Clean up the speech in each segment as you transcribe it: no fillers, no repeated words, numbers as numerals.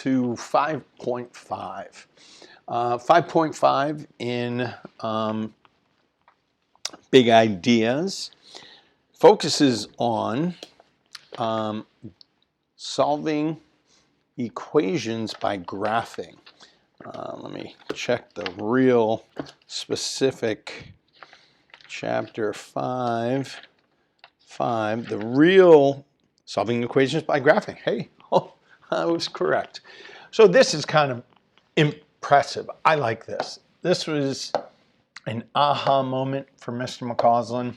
to 5.5. 5.5 in Big Ideas focuses on solving equations by graphing. Let me check the real specific chapter 5.5, the real solving equations by graphing. Hey, I was correct. So this is kind of impressive. I like this. This was an aha moment for Mr. McCausland.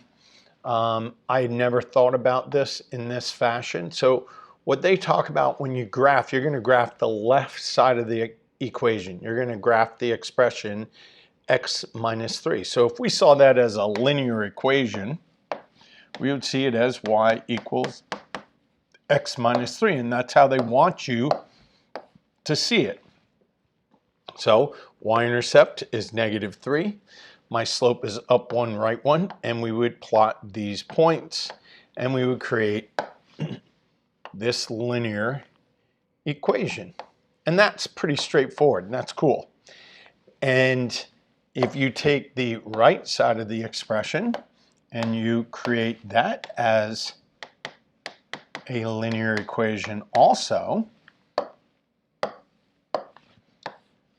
I had never thought about this in this fashion. So what they talk about when you graph, you're going to graph the left side of the equation. You're going to graph the expression x minus 3. So if we saw that as a linear equation, we would see it as y equals x minus 3. And that's how they want you to see it. So y-intercept is -3. My slope is up 1, right 1. And we would plot these points. And we would create this linear equation. And that's pretty straightforward. And that's cool. And if you take the right side of the expression and you create that as a linear equation also,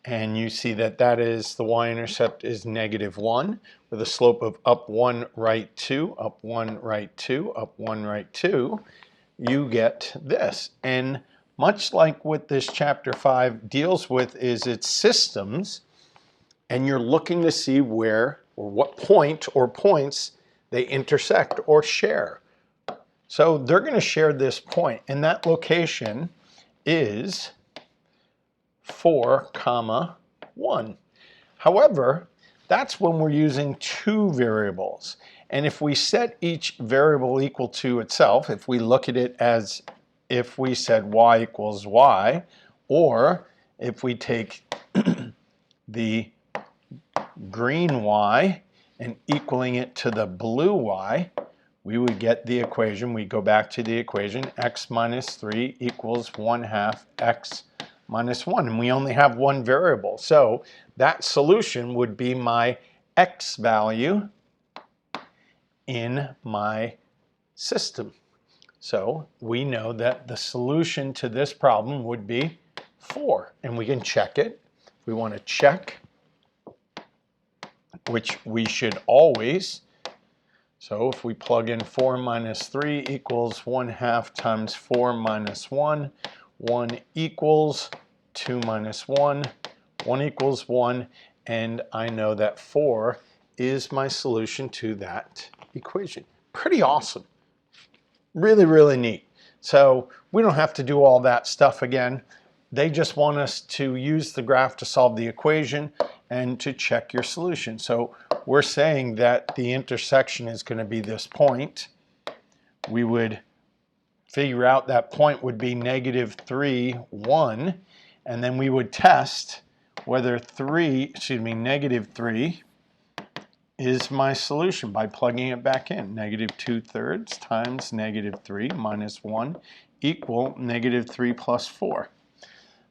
and you see that that is the y-intercept is -1 with a slope of up 1, right 2, up 1, right 2, up 1, right 2, you get this. And much like what this chapter 5 deals with is its systems, and you're looking to see where or what point or points they intersect or share. So they're going to share this point, and that location is 4, 1. However, that's when we're using two variables. And if we set each variable equal to itself, if we look at it as if we said y equals y, or if we take the green y and equaling it to the blue y, we would get the equation. We go back to the equation, x minus 3 equals 1/2 x minus 1. And we only have one variable. So that solution would be my x value in my system. So we know that the solution to this problem would be 4. And we can check it. If we want to check, which we should always. So if we plug in 4 minus 3 equals 1/2 times 4 minus 1, 1 equals 2 minus 1, 1 equals 1, and I know that 4 is my solution to that equation. Pretty awesome. Really, really neat. So we don't have to do all that stuff again. They just want us to use the graph to solve the equation and to check your solution. So we're saying that the intersection is going to be this point. We would figure out that point would be -3, 1, and then we would test whether -3 is my solution by plugging it back in. -2/3 times -3 minus 1 equal -3 plus 4.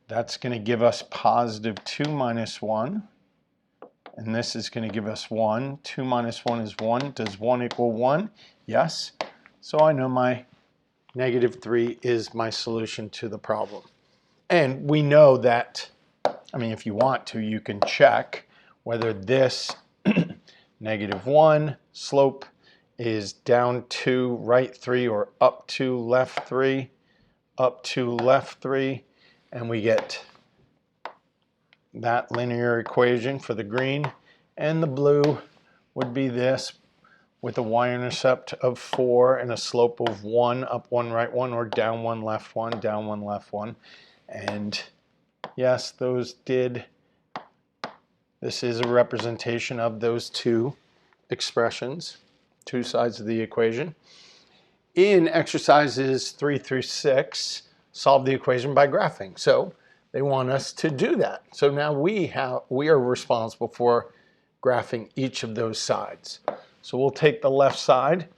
That's going to give us +2 minus 1. And this is going to give us 1. 2 minus 1 is 1. Does 1 equal 1? Yes. So I know my -3 is my solution to the problem. And we know that, I mean, if you want to, you can check whether this -1 slope is down 2, right 3, or up 2, left 3, up 2, left 3, and we get that linear equation for the green, and the blue would be this with a y-intercept of 4 and a slope of 1, up 1, right 1, or down 1, left 1, down 1, left 1. And yes, those did. This is a representation of those two expressions, two sides of the equation. In exercises 3 through 6, solve the equation by graphing. So they want us to do that. So now we are responsible for graphing each of those sides. So we'll take the left side,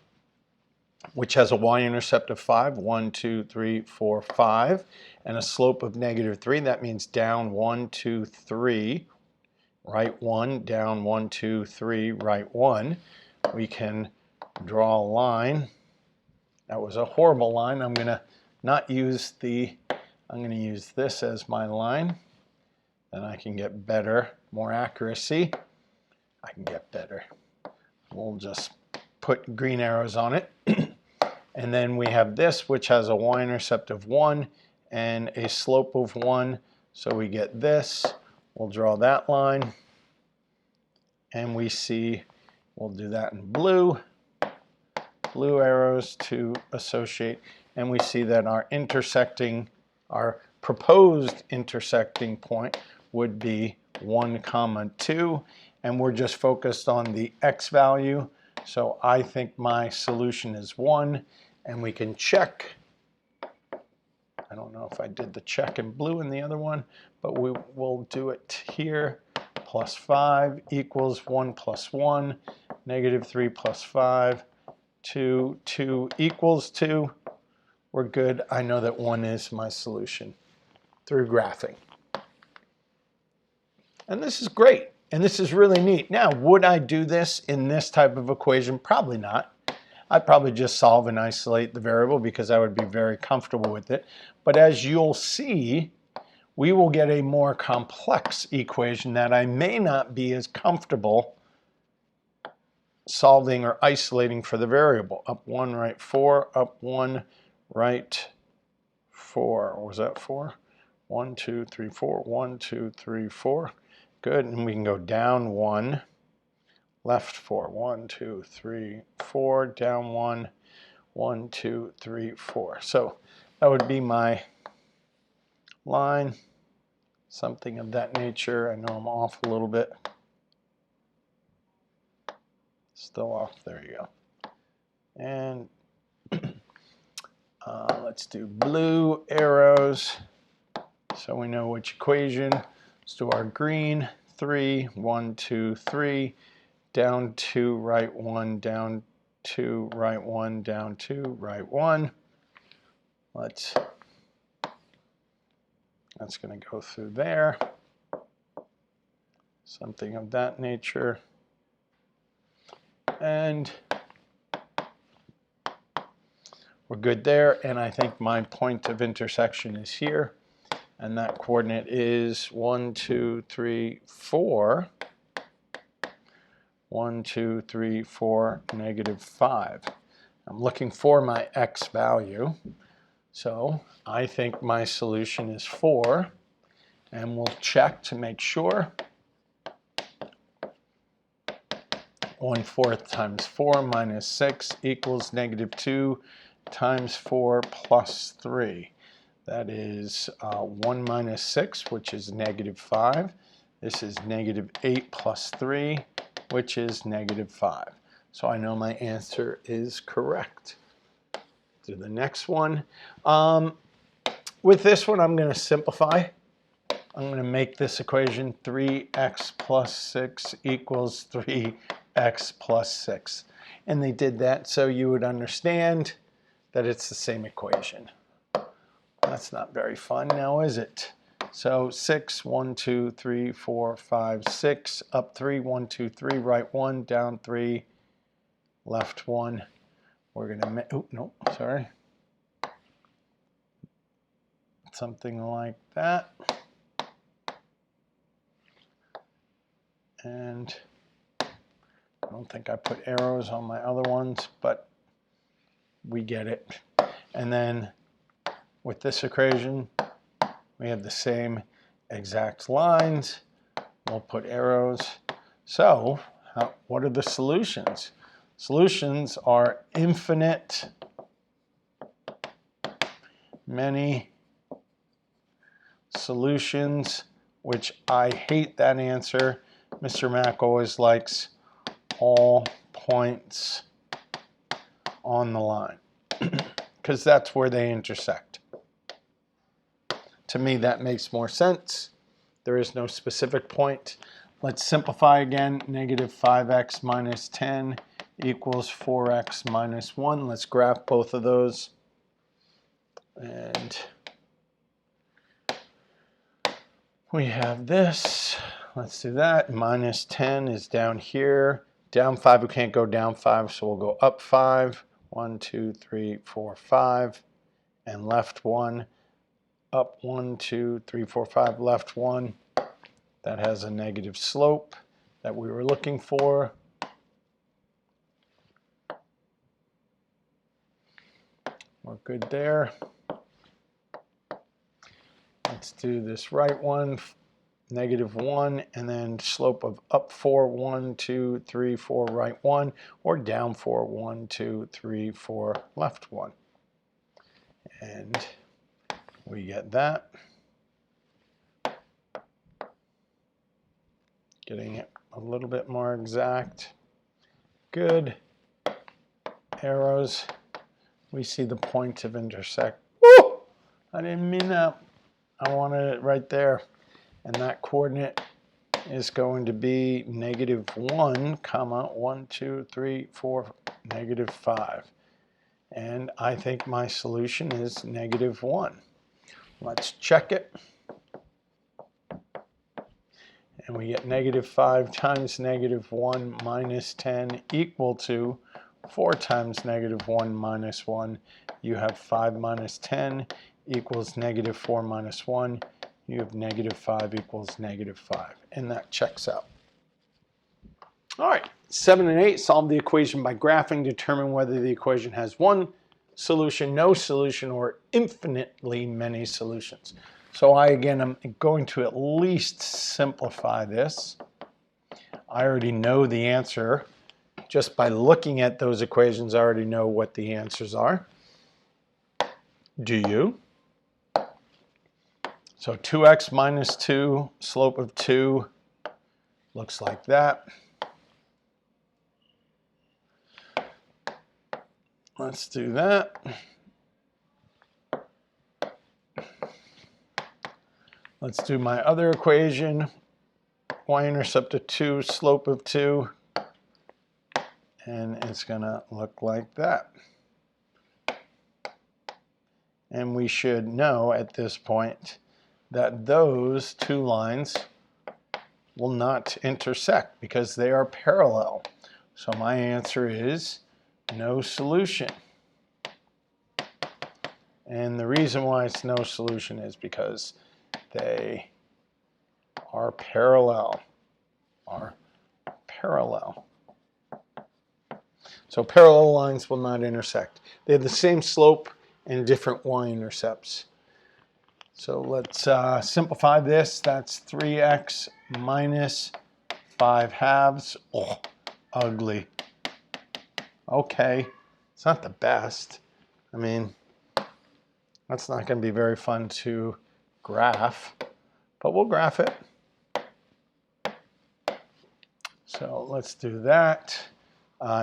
which has a y-intercept of 5, 1, 2, 3, 4, 5, and a slope of -3. That means down 1, 2, 3, right 1, down 1, 2, 3, right 1. We can draw a line. That was a horrible line. I'm going to not use I'm going to use this as my line. Then I can get better, more accuracy. I can get better. We'll just put green arrows on it. And then we have this, which has a y-intercept of 1 and a slope of 1. So we get this. We'll draw that line. And we see, we'll do that in blue arrows to associate. And we see that our proposed intersecting point would be 1, 2. And we're just focused on the x value. So I think my solution is 1. And we can check. I don't know if I did the check in blue in the other one, but we will do it here. +5 equals 1 + 1, -3 + 5, 2, 2 equals 2. We're good. I know that 1 is my solution through graphing. And this is great. And this is really neat. Now, would I do this in this type of equation? Probably not. I'd probably just solve and isolate the variable because I would be very comfortable with it. But as you'll see, we will get a more complex equation that I may not be as comfortable solving or isolating for the variable. Up 1, right 4, up 1, right 4. Or was that 4? 1, 2, 3, 4. 1, 2, 3, 4. Good. And we can go down 1. Left 4, 1, 2, 3, 4, down 1, 1, 2, 3, 4. So that would be my line, something of that nature. I know I'm off a little bit. Still off, there you go. And let's do blue arrows so we know which equation. Let's do our green, 3, 1, 2, 3. Down 2, right 1, down 2, right 1, down 2, right 1. That's going to go through there. Something of that nature. And we're good there. And I think my point of intersection is here. And that coordinate is 1, 2, 3, 4. 1, 2, 3, 4, -5. I'm looking for my x value. So I think my solution is 4. And we'll check to make sure. 1/4 times 4 minus 6 equals -2 times 4 plus 3. That is 1 minus 6, which is -5. This is -8 plus 3, which is -5. So I know my answer is correct. Do the next one. With this one, I'm going to simplify. I'm going to make this equation 3x plus 6 equals 3x plus 6. And they did that so you would understand that it's the same equation. That's not very fun now, is it? So 6, 1, 2, 3, 4, 5, 6, up 3, 1, 2, 3, right 1, down 3, left 1. We're going to make, oh, no, sorry. Something like that. And I don't think I put arrows on my other ones, but we get it. And then with this equation, we have the same exact lines. We'll put arrows. So what are the solutions? Solutions are infinite, many solutions, which I hate that answer. Mr. Mack always likes all points on the line because that's where they intersect. To me, that makes more sense. There is no specific point. Let's simplify again. -5x minus 10 equals 4x minus 1. Let's graph both of those. And We have this. Let's do that. Minus 10 is down here. Down 5, we can't go down 5, so we'll go up 5. 1, 2, 3, 4, 5. And left 1. Up 1, 2, 3, 4, 5. Left 1. That has a negative slope that we were looking for. We're good there. Let's do this right one. Negative 1, and then slope of up 4, 1, 2, 3, 4, right 1, or down 4, 1, 2, 3, 4, left 1. And we get that. Getting it a little bit more exact. Good. Arrows. We see the point of intersect. Woo! I didn't mean that. I wanted it right there. And that coordinate is going to be negative 1, comma, 1, 2, 3, 4, negative 5. And I think my solution is negative 1. Let's check it. And we get negative 5 times negative 1 minus 10 equal to 4 times negative 1 minus 1. You have 5 minus 10 equals negative 4 minus 1. You have negative 5 equals negative 5. And that checks out. All right, 7 and 8, solve the equation by graphing. Determine whether the equation has one solution, no solution, or infinitely many solutions. So again, I'm going to at least simplify this. I already know the answer. Just by looking at those equations, I already know what the answers are. Do you? So 2x minus 2, slope of 2, looks like that. Let's do that. Let's do my other equation. Y-intercept of 2, slope of 2. And it's going to look like that. And we should know at this point that those two lines will not intersect because they are parallel. So my answer is no solution. And the reason why it's no solution is because they are parallel. So parallel lines will not intersect. They have the same slope and different y-intercepts. So let's simplify this. That's 3x minus 5/2. Oh, ugly. Okay, it's not the best. I mean, that's not going to be very fun to graph, but we'll graph it. So let's do that.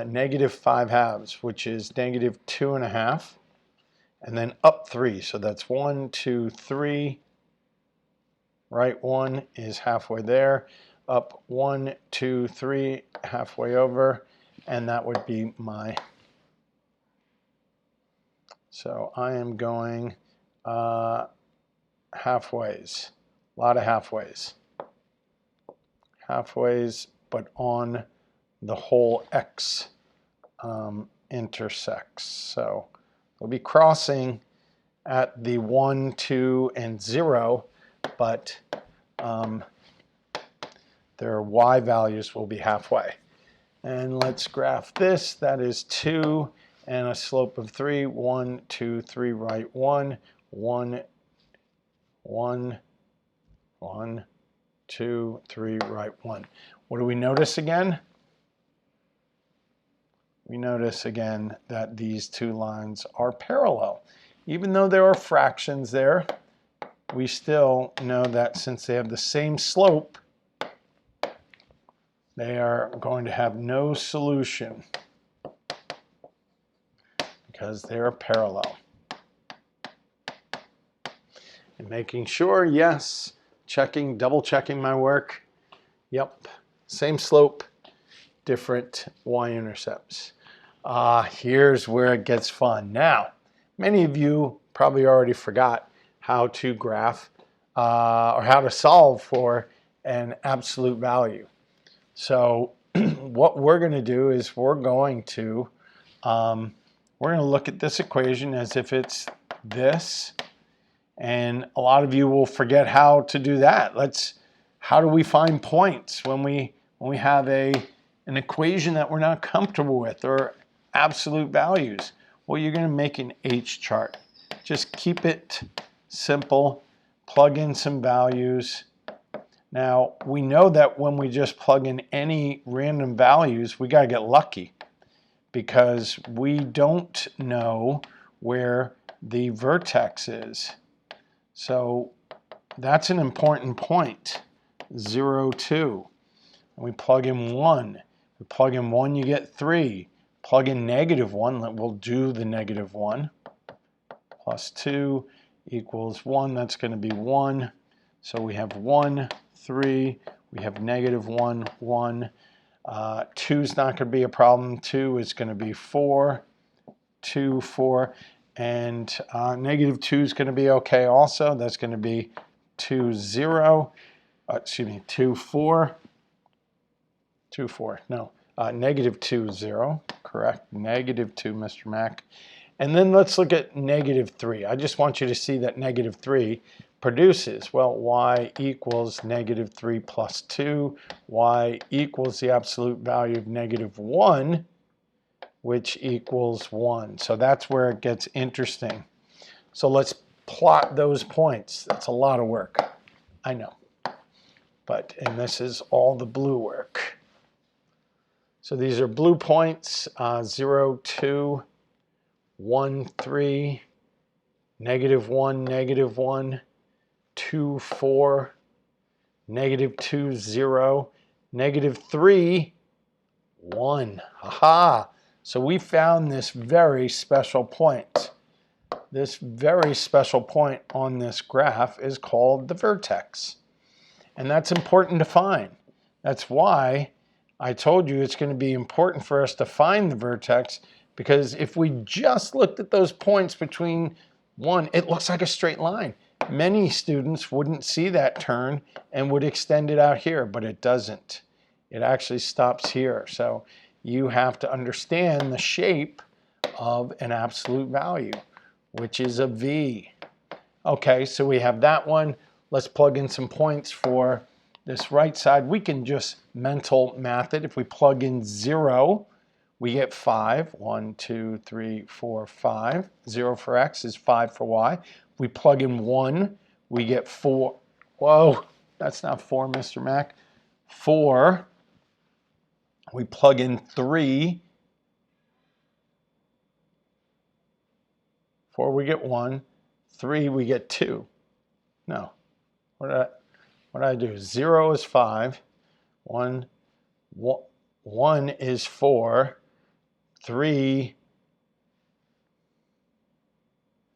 Negative 5/2, which is negative 2.5. And then up 3, so that's 1, 2, 3. Right 1 is halfway there. Up 1, 2, 3, halfway over. And that would be my... So I am going halfways. A lot of halfways. Halfways, but on the whole x intersects. So we'll be crossing at the 1, 2, and 0, but their y values will be halfway. And let's graph this. That is 2 and a slope of 3. 1, 2, 3, right 1. 1, 1, 1, 2, 3, right 1. What do we notice again? We notice again that these two lines are parallel. Even though there are fractions there, we still know that since they have the same slope, they are going to have no solution because they are parallel. And making sure, yes, checking, double checking my work. Yep, same slope, different y-intercepts. Here's where it gets fun. Now, many of you probably already forgot how to graph or how to solve for an absolute value. So what we're going to do is we're going to look at this equation as if it's this, and a lot of you will forget how to do that. How do we find points when we have an equation that we're not comfortable with, or absolute values? Well, you're going to make an H chart. Just keep it simple, plug in some values. Now, we know that when we just plug in any random values, we got to get lucky, because we don't know where the vertex is. So that's an important point. 0, 2. And we plug in 1. We plug in 1, you get 3. Plug in -1, we'll do the -1. Plus 2 equals 1, that's going to be 1. So we have 1, 3, we have -1, 1. 2 is not going to be a problem. 2 is going to be 4, 2, 4. And -2 is going to be okay also. That's going to be 2, 0. 2, 4. 2, 4. No, -2, 0. Correct. -2, Mr. Mac. And then let's look at -3. I just want you to see that -3 produces, well, y equals -3 plus 2. Y equals the absolute value of -1, which equals 1. So that's where it gets interesting. So let's plot those points. That's a lot of work, I know. And this is all the blue work. So these are blue points, 0, 2, 1, 3, -1, -1, 2, 4, -2, 0, -3, 1. Aha! So we found this very special point. This very special point on this graph is called the vertex. And that's important to find. That's why I told you it's going to be important for us to find the vertex, because if we just looked at those points between 1, it looks like a straight line. Many students wouldn't see that turn and would extend it out here, but it doesn't. It actually stops here. So you have to understand the shape of an absolute value, which is a V. Okay, so we have that one. Let's plug in some points for this right side. We can just mental math it. If we plug in 0, we get 5. 1, 2, 3, 4, 5. 0 for x is 5 for y. If we plug in 1, we get 4. Whoa, that's not 4, Mr. Mac. 4. We plug in 3. 4, we get 1. 3, we get 2. No. What did I do? 0 is 5. 1 is 4. 3.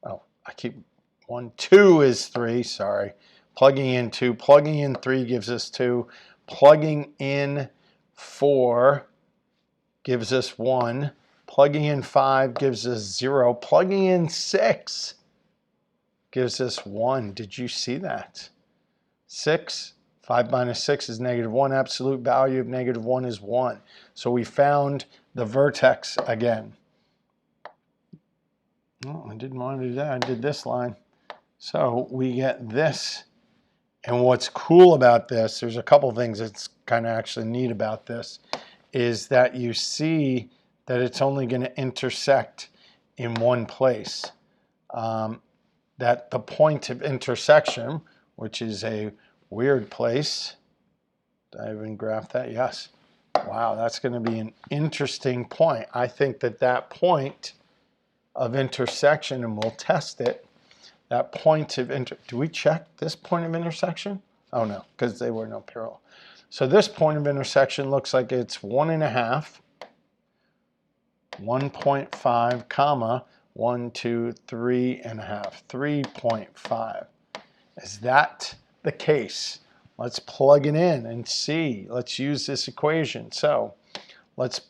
Oh, I keep 1. 2 is 3. Sorry. Plugging in 2. Plugging in 3 gives us 2. Plugging in 4 gives us 1. Plugging in 5 gives us 0. Plugging in 6 gives us 1. Did you see that? 6, 5 minus 6 is -1. Absolute value of -1 is 1. So we found the vertex again. Oh, I didn't want to do that. I did this line. So we get this. And what's cool about this, there's a couple things that's kind of actually neat about this, is that you see that it's only going to intersect in one place. That the point of intersection, which is a weird place. Did I even graph that? Yes. Wow, that's going to be an interesting point. I think that point of intersection, and we'll test it, that point of do we check this point of intersection? Oh no, because they were no parallel. So this point of intersection looks like it's 1.5, 1.5, comma, 1, 2, 3.5, 3.5. Is that the case? Let's plug it in and see. Let's use this equation. So let's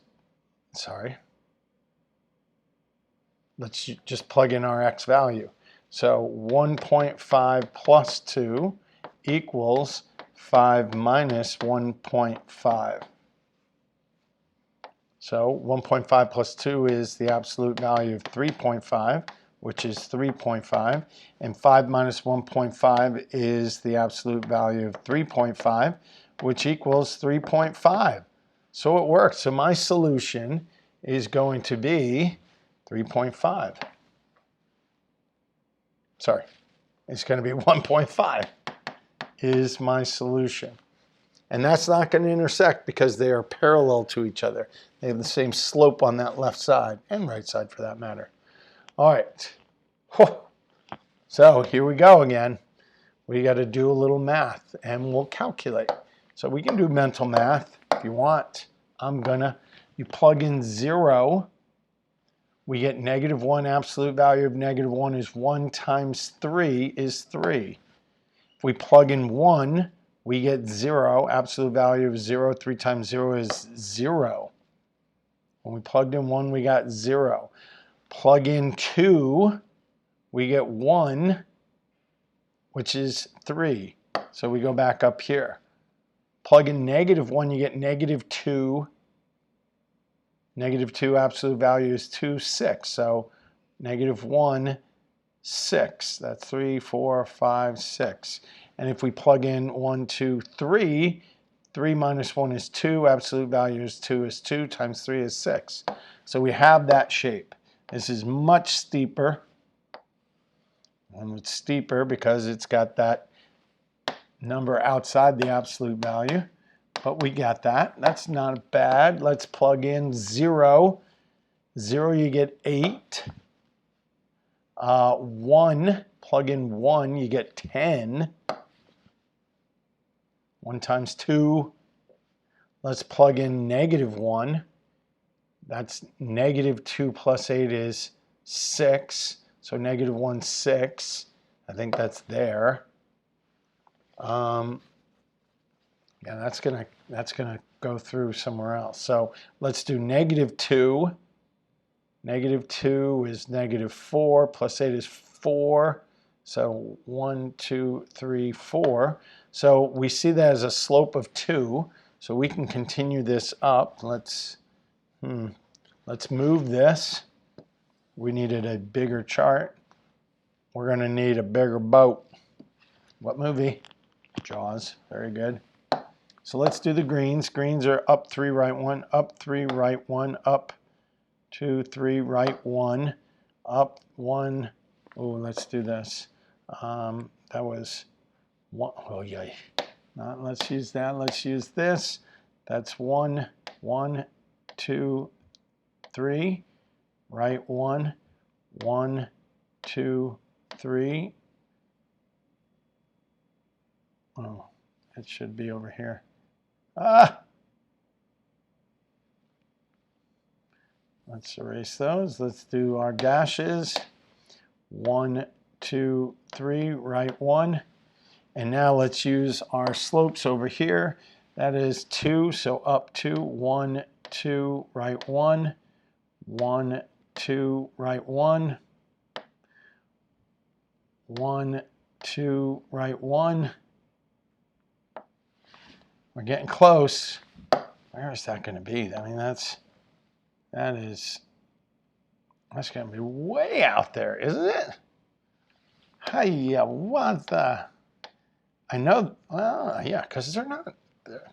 just plug in our x value. So 1.5 plus 2 equals 5 minus 1.5. So 1.5 plus 2 is the absolute value of 3.5, which is 3.5. And 5 minus 1.5 is the absolute value of 3.5, which equals 3.5. So it works. So my solution is going to be 3.5. Sorry, it's going to be 1.5 is my solution. And that's not going to intersect because they are parallel to each other. They have the same slope on that left side and right side for that matter. All right. So here we go again. We got to do a little math and we'll calculate. So we can do mental math if you want. You plug in 0. We get -1. Absolute value of -1 is 1 times 3 is 3. If we plug in 1, we get 0. Absolute value of 0. 3 times 0 is 0. When we plugged in 1, we got 0. Plug in 2, we get 1, which is 3. So we go back up here. Plug in -1, you get -2. -2 absolute value is 2, 6. So -1, 6. That's 3, 4, 5, 6. And if we plug in 1, 2, 3, 3 minus 1 is 2. Absolute value is 2 times 3 is 6. So we have that shape. This is much steeper. And it's steeper because it's got that number outside the absolute value. But we got that. That's not bad. Let's plug in 0. 0, you get 8. 1, plug in 1, you get 10. 1 times 2. Let's plug in -1. That's -2 plus 8 is 6. So -1, 6. I think that's there. Yeah, that's gonna go through somewhere else. So let's do -2. -2 is -4 plus 8 is 4. So 1, 2, 3, 4. So we see that as a slope of 2. So we can continue this up. Let's move this. We needed a bigger chart. We're going to need a bigger boat. What movie? Jaws. Very good. So let's do the greens. Greens are up 3, right 1, up 3, right 1, up 2, 3, right 1, up 1. Oh, let's do this. That was 1. Oh, yay. Let's use that. Let's use this. That's 1, 1, 2, 3. Right 1, 1, 2, 3. Oh, it should be over here. Let's erase those. Let's do our dashes. 1, 2, 3, right 1. And now let's use our slopes over here. That is 2, so up 2, 1, 2, right 1, 1, 2, right 1, 1, 2, right 1. We're getting close. Where is that going to be? I mean, that's going to be way out there, isn't it? Hey, what the? I know, well, yeah, because they're not,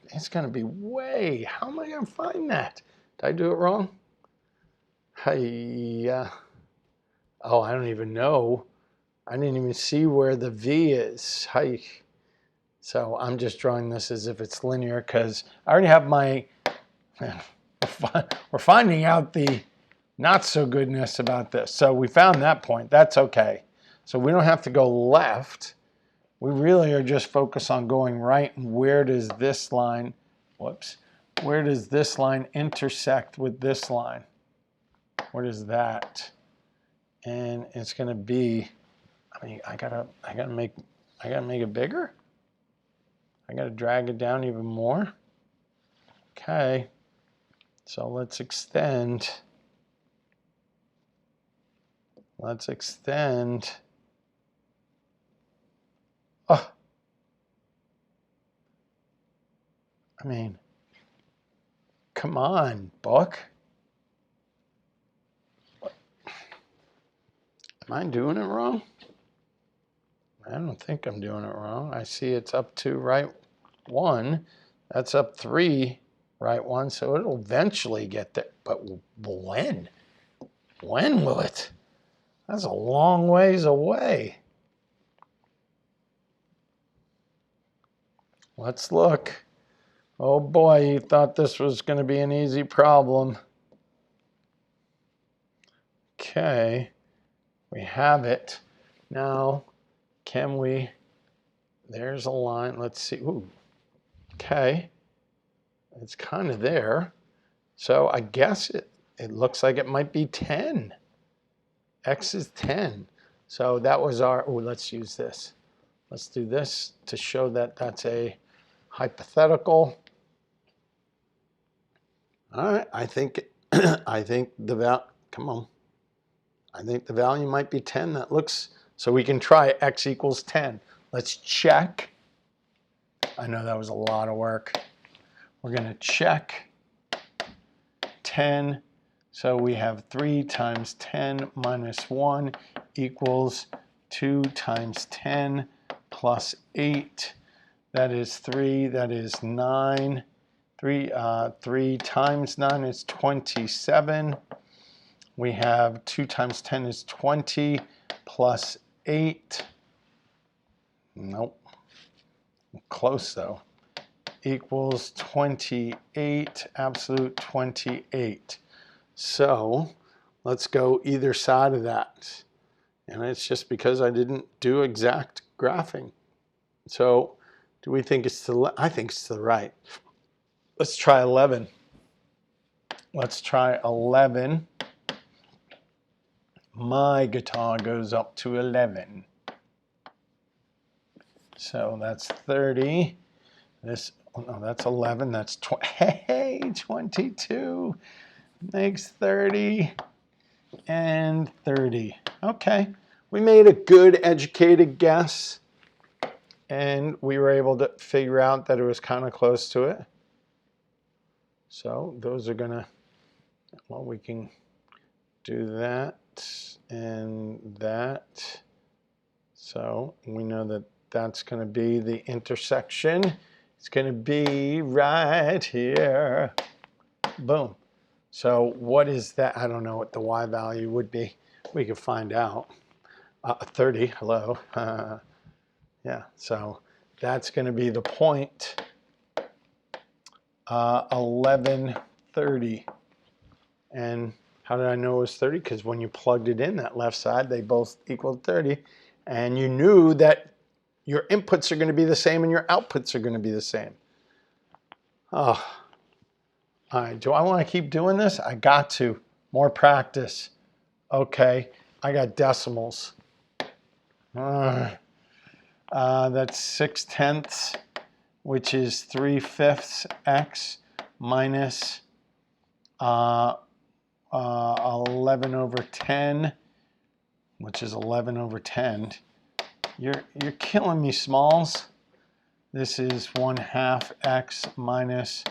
it's going to be way, how am I going to find that? Did I do it wrong? Hey, oh, I don't even know. I didn't even see where the V is. Hey. So I'm just drawing this as if it's linear because I already have my, we're finding out the not so goodness about this. So we found that point. That's okay. So we don't have to go left. We really are just focused on going right. And where does this line, where does this line intersect with this line? Where does that? And it's going to be, I mean, I gotta make it bigger. I got to drag it down even more. Okay, so let's extend. Let's extend Oh, I mean, come on, book. Am I doing it wrong? I don't think I'm doing it wrong. I see it's up to right 1. That's up 3, right 1. So it'll eventually get there. But when? When will it? That's a long ways away. Let's look. Oh boy, you thought this was going to be an easy problem. Okay, we have it. Now, can we, there's a line, let's see. Ooh, okay, it's kind of there. So I guess it looks like it might be 10. X is 10. So that was our, oh, let's use this. Let's do this to show that that's a hypothetical. All right, I think the value, come on. I think the value might be 10. That looks, so we can try x equals 10. Let's check. I know that was a lot of work. We're going to check 10. So we have 3 times 10 minus 1 equals 2 times 10 plus 8. That is 3. That is 9. 3 times 9 is 27. We have 2 times 10 is 20 plus 8. Nope. Close though. Equals 28, absolute 28. So let's go either side of that. And it's just because I didn't do exact graphing. So do we think it's to the, I think it's to the right. Let's try 11. Let's try 11. My guitar goes up to 11. So that's 30. This, oh no, that's 11. That's hey, 22 makes 30 and 30. Okay, we made a good educated guess, and we were able to figure out that it was kind of close to it. So those are gonna, well, we can do that and that. So we know that that's going to be the intersection. It's going to be right here. Boom. So what is that? I don't know what the y value would be. We could find out. 30, hello. Yeah, so that's going to be the point. 1130. And how did I know it was 30? Because when you plugged it in, that left side, they both equaled 30. And you knew that your inputs are going to be the same and your outputs are going to be the same. Oh, all right. Do I want to keep doing this? I got to. More practice. Okay, I got decimals. That's 6/10, which is 3/5 x minus 11 over 10, which is 11 over 10. You're killing me, Smalls. This is 1/2 x minus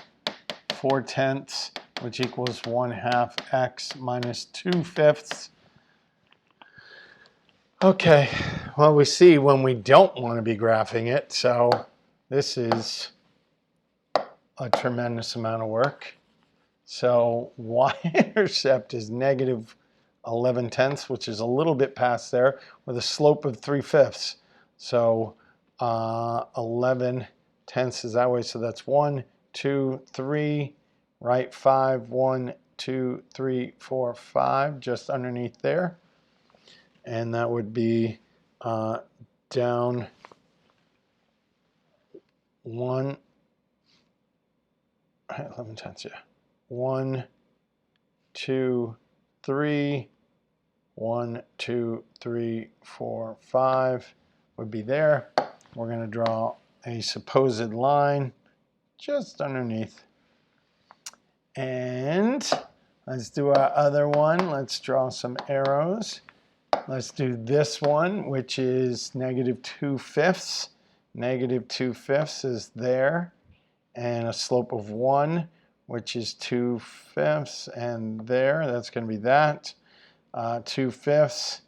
4/10, which equals 1/2 x minus 2/5. Okay, well, we see when we don't want to be graphing it, so this is a tremendous amount of work. So y-intercept is negative 11/10, which is a little bit past there, with a slope of 3/5. So 11/10 is that way. So that's 1, 2, 3, right 5, 1, 2, 3, 4, 5, just underneath there. And that would be down 1, 11/10, yeah. 1, 2, 3, 1, 2, 3, 4, 5 would be there. We're going to draw a supposed line just underneath. And let's do our other one. Let's draw some arrows. Let's do this one, which is negative 2/5. Negative 2/5 is there, and a slope of 1, which is 2/5, and there, that's going to be that. 2/5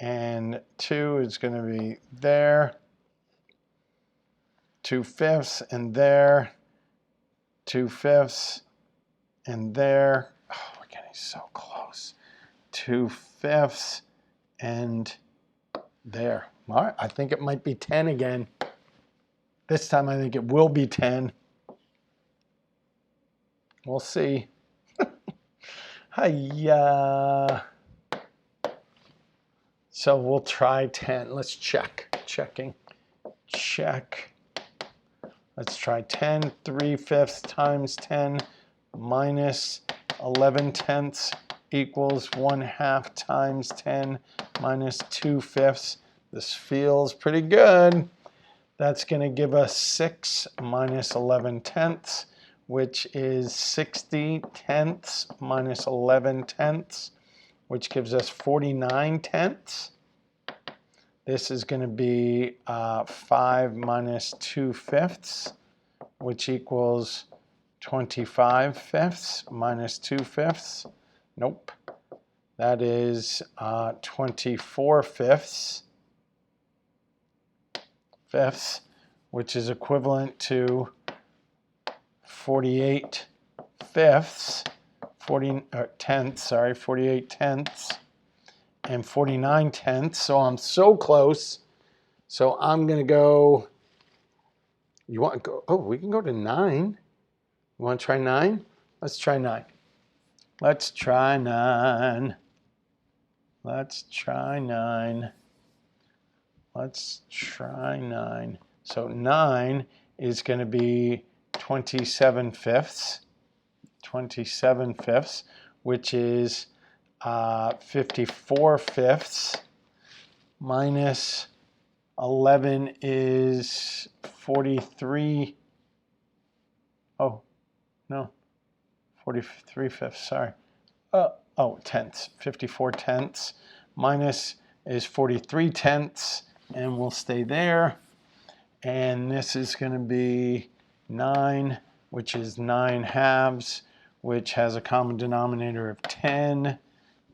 and 2 is going to be there. 2/5 and there. 2/5 and there. Oh, we're getting so close. 2/5 and there. All right, I think it might be 10 again. This time I think it will be 10. We'll see. Hiya. So we'll try 10. Let's check. Checking. Check. Let's try 10. 3/5 times 10 minus 11/10 equals 1/2 times 10 minus 2/5. This feels pretty good. That's going to give us 6 minus 11/10, which is 60/10 minus 11/10, which gives us 49/10. This is going to be 5 minus 2/5, which equals 25/5 minus 2/5. Nope. That is 24/5, which is equivalent to 48/5, 48/10 and 49/10. So I'm so close. So I'm going to go, you want to go, oh, we can go to 9. You want to try 9? Let's try 9. Let's try 9. Let's try 9. Let's try 9. So 9 is going to be 27/5, 27/5, which is 54/5 minus 11 is 43. Oh, no, 43/5, sorry. Oh, tenths, 54/10 minus is 43/10, and we'll stay there. And this is going to be 9, which is 9/2, which has a common denominator of 10,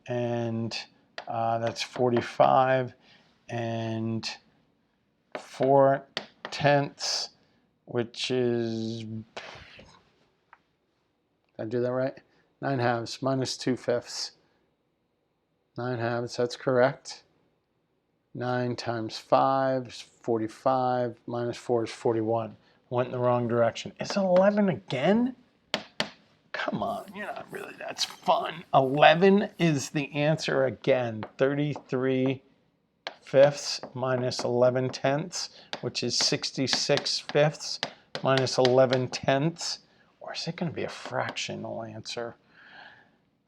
and that's 45, and 4/10, which is, did I do that right? 9/2 minus 2/5. 9/2, that's correct. 9 times 5 is 45, minus 4 is 41. Went in the wrong direction. Is it 11 again? Come on, you're not really, that's fun. 11 is the answer again. 33/5 minus 11/10, which is 66/5 minus 11/10. Or is it going to be a fractional answer?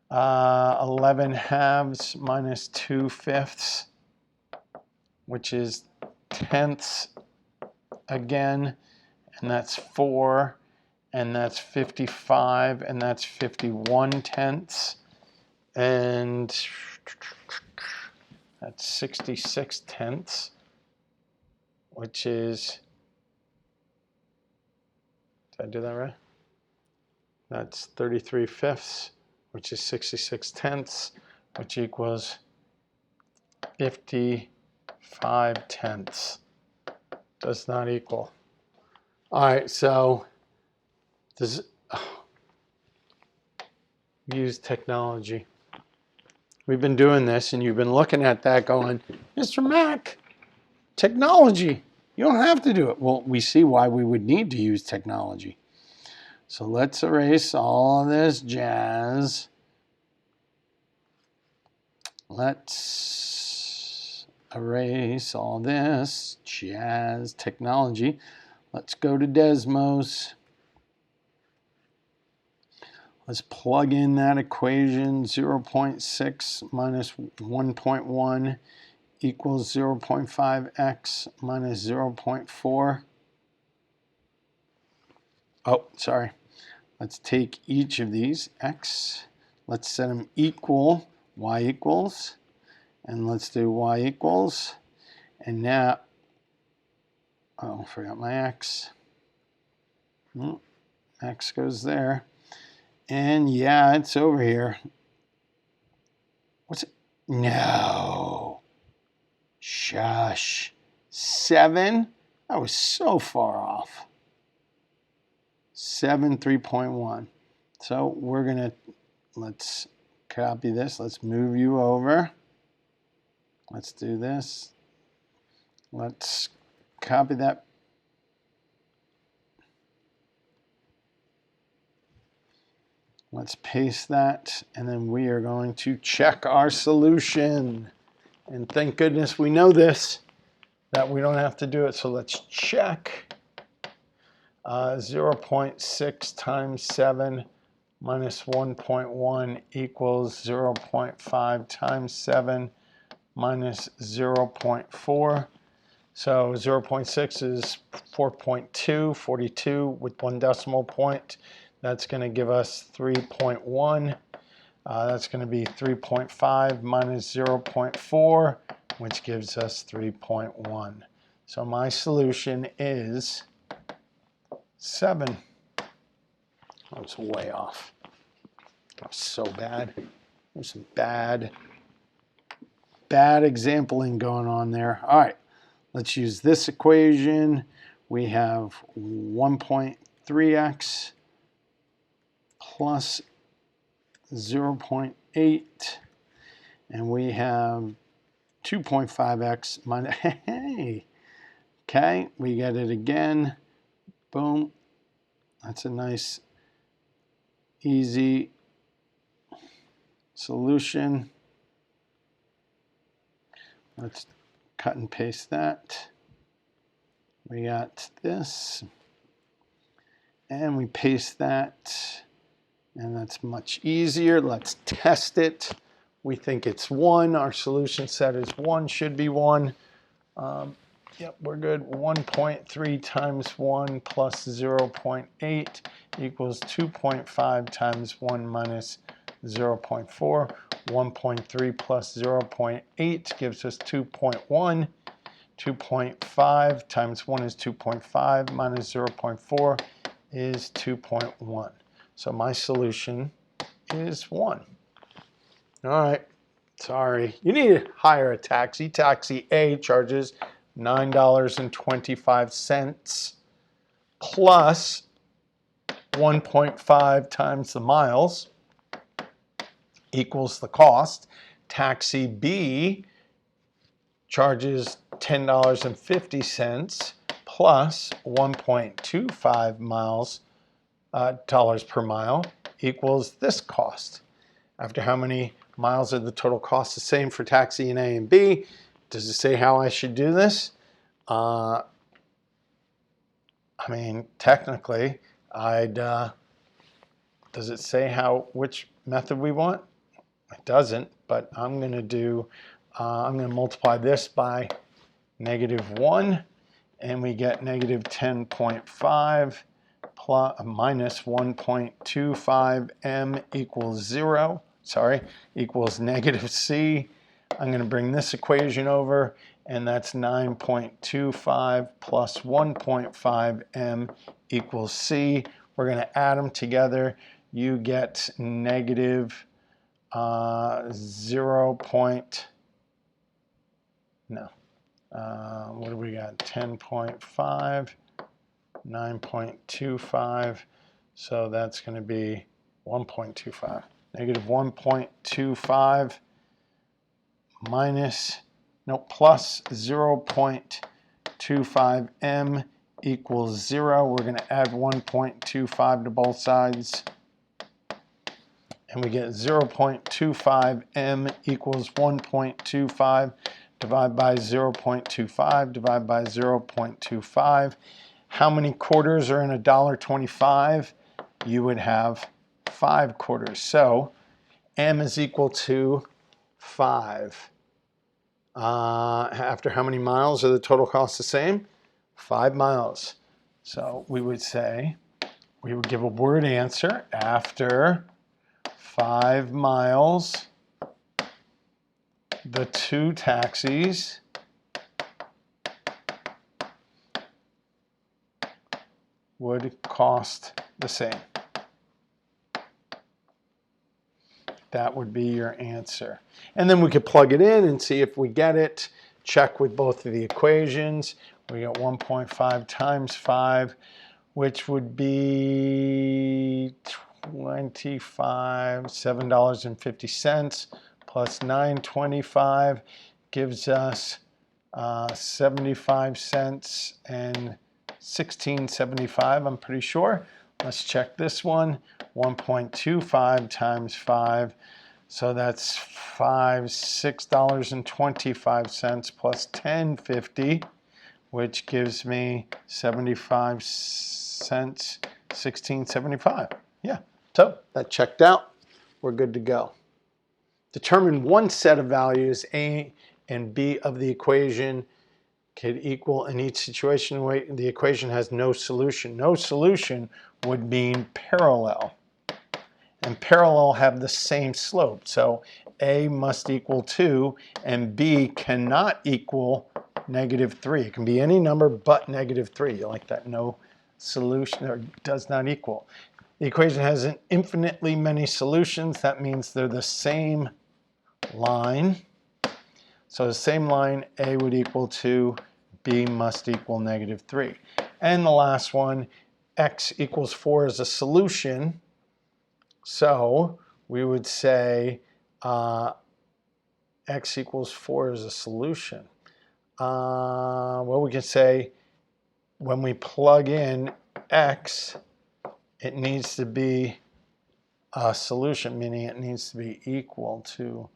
11/2 minus 2/5, which is tenths again, and that's 4, and that's 55, and that's 51/10, and that's 66/10, which is, did I do that right? That's 33/5, which is 66/10, which equals 55/10. Does not equal. All right, so this use technology. We've been doing this, and you've been looking at that going, Mr. Mack, technology. You don't have to do it. Well, we see why we would need to use technology. So let's erase all of this jazz. Let's erase all this jazz technology. Let's go to Desmos. Let's plug in that equation. 0.6 minus 1.1 equals 0.5x minus 0.4. Oh, sorry. Let's take each of these, x. Let's set them equal, y equals. And let's do y equals. And now, Oh, forgot my x. X goes there. And yeah, it's over here. What's it? No. Shush. 7? I was so far off. 7, 3.1. So we're going to, let's copy this. Let's move you over. Let's do this. Let's copy that. Let's paste that, and then we are going to check our solution. And thank goodness we know this, that we don't have to do it. So let's check. 0.6 times 7 minus 1.1 equals 0.5 times 7 minus 0.4. So 0.6 is 4.2, 42 with 1 decimal point. That's going to give us 3.1. That's going to be 3.5 minus 0.4, which gives us 3.1. So my solution is 7. I was way off. That was so bad. There's some bad exampling going on there. All right, let's use this equation. We have 1.3x plus 0.8, and we have 2.5x minus, hey, okay, we get it again, boom, that's a nice, easy solution. Let's cut and paste that. We got this, and we paste that. And that's much easier. Let's test it. We think it's 1. Our solution set is 1, should be 1. Yep, we're good. 1.3 times 1 plus 0.8 equals 2.5 times 1 minus 0.4. 1.3 plus 0.8 gives us 2.1. 2.5 times 1 is 2.5 minus 0.4 is 2.1. So my solution is 1. All right, sorry. You need to hire a taxi. Taxi A charges $9.25 plus 1.5 times the miles equals the cost. Taxi B charges $10.50 plus 1.25 dollars per mile equals this cost. After how many miles are the total cost the same for taxi in A and B? Does it say how I should do this? I mean, technically, does it say which method we want? It doesn't, but I'm going to do, I'm going to multiply this by -1, and we get -10.5 plus minus 1.25 m equals 0. Sorry, equals -c. I'm going to bring this equation over, and that's 9.25 plus 1.5 m equals c. We're going to add them together. You get negative 0. What do we got? 10.5, 9.25. So that's going to be 1.25. Negative 1.25 minus, no, plus 0.25 m equals 0. We're going to add 1.25 to both sides. And we get 0.25 m equals 1.25. Divide by 0.25, divide by 0.25. How many quarters are in $1.25? You would have 5 quarters. So m is equal to 5. After how many miles are the total cost the same? 5 miles. So we would say, we would give a word answer after 5 miles. The 2 taxis would cost the same. That would be your answer. And then we could plug it in and see if we get it. Check with both of the equations. We got 1.5 times 5, which would be $7.50 plus 9.25 gives us 75 cents and 16.75, I'm pretty sure. Let's check this one. 1.25 times 5. So that's $6.25 plus 10.50, which gives me 75 cents, 16.75. Yeah, so that checked out. We're good to go. Determine one set of values, A and B of the equation could equal in each situation. The equation has no solution. No solution would mean parallel. And parallel have the same slope. So A must equal 2 and B cannot equal -3. It can be any number but -3. You like that? No solution, or does not equal. The equation has an infinitely many solutions. That means they're the same line. So the same line, A would equal 2, B must equal -3. And the last one, x equals 4 is a solution. So we would say x equals 4 is a solution. Well, we could say when we plug in x, it needs to be a solution, meaning it needs to be equal to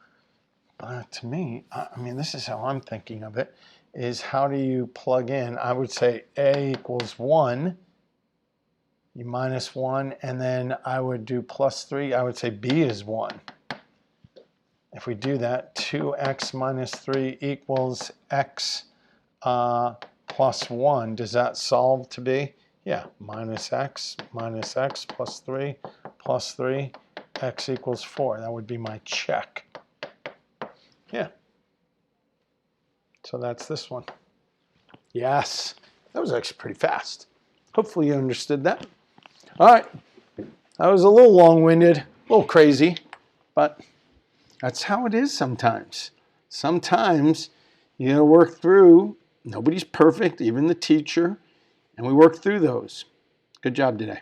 me, I mean, this is how I'm thinking of it, is how do you plug in? I would say A equals 1. You minus 1, and then I would do plus 3. I would say B is 1. If we do that, 2x minus 3 equals x plus 1. Does that solve to B? Yeah, minus x plus 3, x equals 4. That would be my check. Yeah. So that's this one. Yes, that was actually pretty fast. Hopefully you understood that. All right, that was a little long-winded, a little crazy, but that's how it is sometimes. Sometimes you gotta work through, nobody's perfect, even the teacher, and we work through those. Good job today.